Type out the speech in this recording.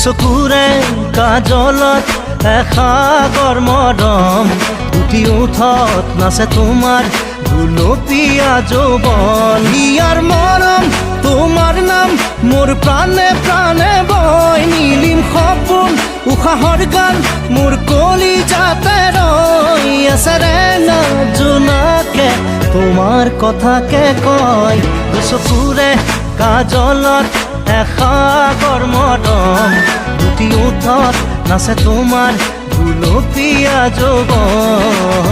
দুচকুৰে কাজলত এসাগৰ মৰম, উঠি উঠত নাচে তোমাৰ গুলপীয়া যৌৱন। ইয়াৰ মৰম তোমাৰ নাম মোৰ প্ৰাণে প্ৰাণে বয়, নীলিম সপোন উশাহৰ গান মোৰ কলিজাতে ৰৈ আছে ৰে না জোনাকে তোমাৰ কথাকে কয়। দুচকুৰে কাজলত এসাগৰ মৰম, উঠি উঠত নাচে তোমাৰ গুলপীয়া যৌৱন।